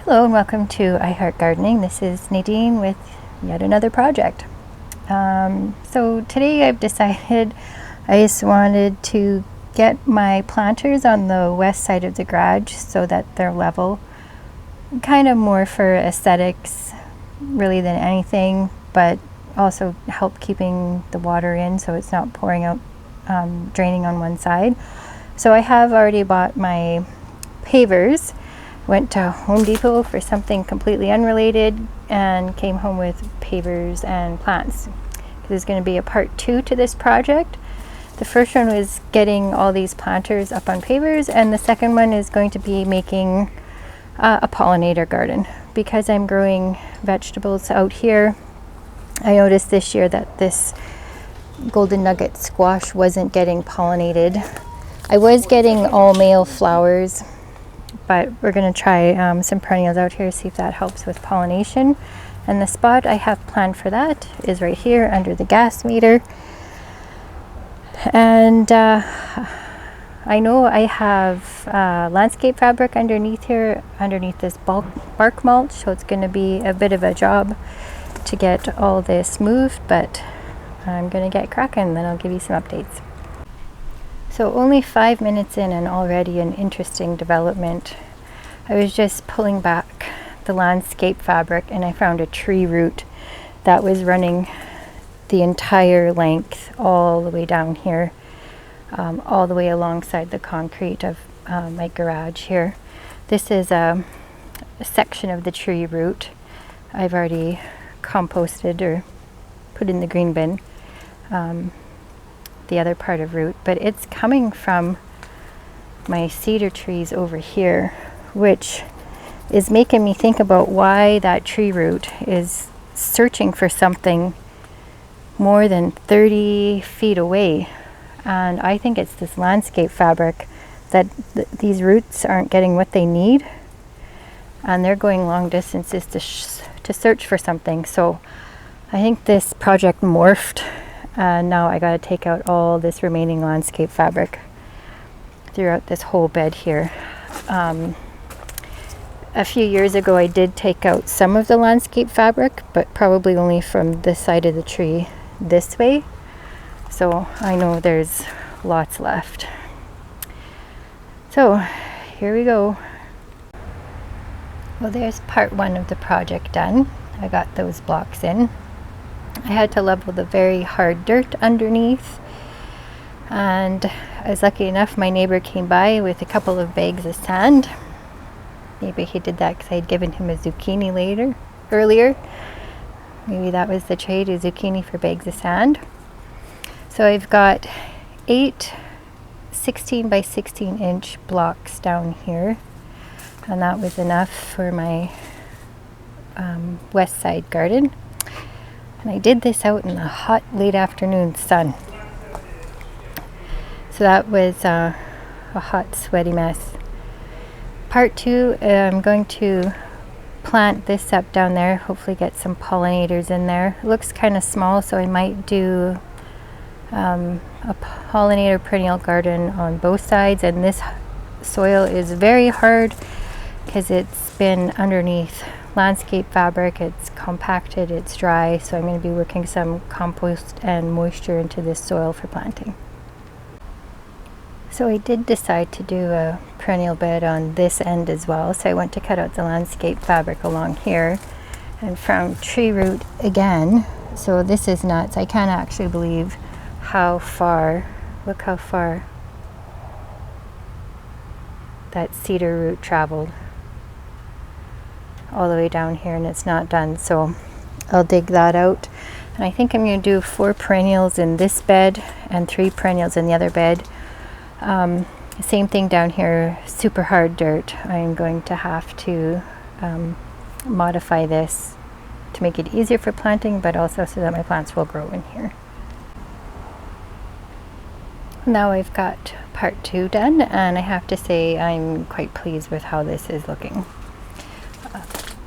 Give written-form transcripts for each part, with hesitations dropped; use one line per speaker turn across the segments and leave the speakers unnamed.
Hello and welcome to I Heart Gardening. This is Nadine with yet another project. So today I've decided I just wanted to get my planters on the west side of the garage so that they're level. Kind of more for aesthetics really than anything, but also help keeping the water in so it's not pouring out, draining on one side. So I have already bought my pavers. Went to Home Depot for something completely unrelated and came home with pavers and plants. There's going to be a part 2 to this project. The first one was getting all these planters up on pavers, and the second one is going to be making a pollinator garden. Because I'm growing vegetables out here, I noticed this year that this golden nugget squash wasn't getting pollinated. I was getting all male flowers, but we're going to try some perennials out here, see if that helps with pollination. And the spot I have planned for that is right here under the gas meter. And I know I have landscape fabric underneath here, underneath this bark mulch, so it's going to be a bit of a job to get all this moved, but I'm going to get cracking, then I'll give you some updates. So only 5 minutes in and already an interesting development. I was just pulling back the landscape fabric and I found a tree root that was running the entire length all the way down here, all the way alongside the concrete of my garage here. This is a section of the tree root I've already composted or put in the green bin. The other part of root, but it's coming from my cedar trees over here, which is making me think about why that tree root is searching for something more than 30 feet away. And I think it's this landscape fabric that these roots aren't getting what they need, and they're going long distances to search for something. So I think this project morphed. Now I got to take out all this remaining landscape fabric throughout this whole bed here. A few years ago I did take out some of the landscape fabric, but probably only from this side of the tree this way. So I know there's lots left. So here we go. Well, there's part 1 of the project done. I got those blocks in. I had to level the very hard dirt underneath, and I was lucky enough my neighbor came by with a couple of bags of sand. Maybe he did that because I had given him a zucchini earlier. Maybe that was the trade, a zucchini for bags of sand. So I've got 8 16 by 16 inch blocks down here, and that was enough for my west side garden. And I did this out in the hot late afternoon sun. So that was a hot sweaty mess. Part 2, I'm going to plant this up down there, hopefully get some pollinators in there. It looks kind of small, so I might do a pollinator perennial garden on both sides. And this soil is very hard because it's been underneath landscape fabric. It's compacted, it's dry, so I'm going to be working some compost and moisture into this soil for planting. So I did decide to do a perennial bed on this end as well, so I went to cut out the landscape fabric along here and found tree root again. So this is nuts. I can't actually believe how far, look how far that cedar root traveled all the way down here, and it's not done. So I'll dig that out, and I think I'm going to do 4 perennials in this bed and 3 perennials in the other bed. Same thing down here, super hard dirt. I'm going to have to modify this to make it easier for planting, but also so that my plants will grow in here. Now I've got part 2 done, and I have to say I'm quite pleased with how this is looking.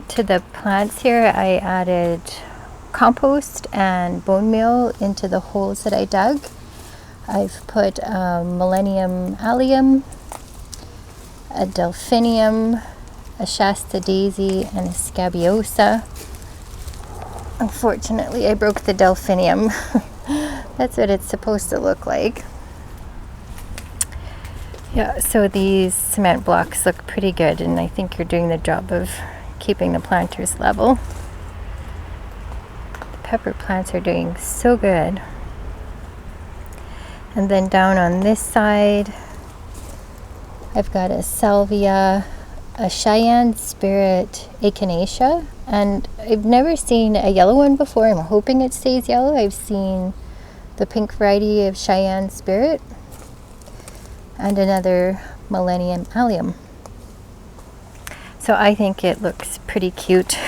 To the plants here, I added compost and bone meal into the holes that I dug. I've put Millennium Allium, a Delphinium, a Shasta daisy, and a scabiosa. Unfortunately, I broke the delphinium. That's what it's supposed to look like. Yeah, so these cement blocks look pretty good, and I think you're doing the job of keeping the planters level. The pepper plants are doing so good. And then down on this side, I've got a salvia, a Cheyenne Spirit echinacea, and I've never seen a yellow one before. I'm hoping it stays yellow. I've seen the pink variety of Cheyenne Spirit and another Millennium Allium. So I think it looks pretty cute.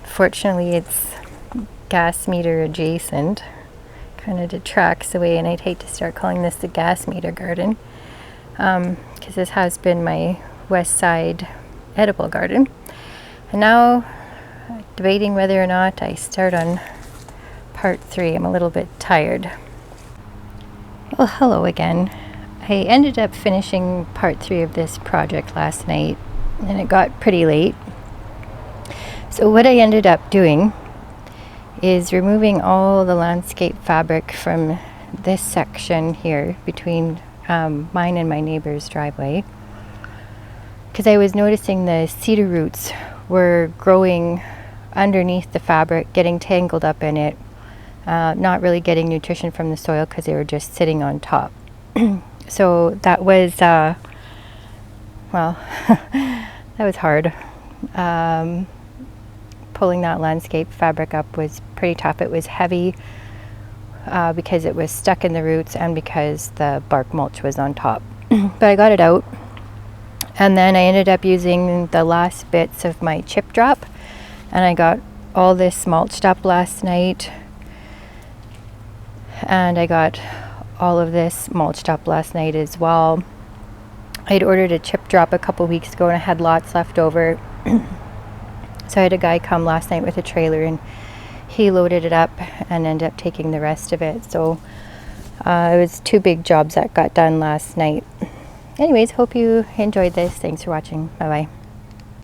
Fortunately, it's gas meter adjacent. Kind of detracts away, and I'd hate to start calling this the gas meter garden, because this has been my west side edible garden. And now debating whether or not I start on part 3. I'm a little bit tired. Well, hello again. I ended up finishing part 3 of this project last night, and it got pretty late. So what I ended up doing is removing all the landscape fabric from this section here between mine and my neighbor's driveway, because I was noticing the cedar roots were growing underneath the fabric, getting tangled up in it, not really getting nutrition from the soil because they were just sitting on top. So that was well, that was hard. Pulling that landscape fabric up was pretty tough. It was heavy because it was stuck in the roots and because the bark mulch was on top. But I got it out, and then I ended up using the last bits of my chip drop, and I got all this mulched up last night, and I got all of this mulched up last night as well. I'd ordered a chip drop a couple weeks ago and I had lots left over. So I had a guy come last night with a trailer, and he loaded it up and ended up taking the rest of it. So it was 2 big jobs that got done last night. Anyways, hope you enjoyed this. Thanks for watching. Bye bye.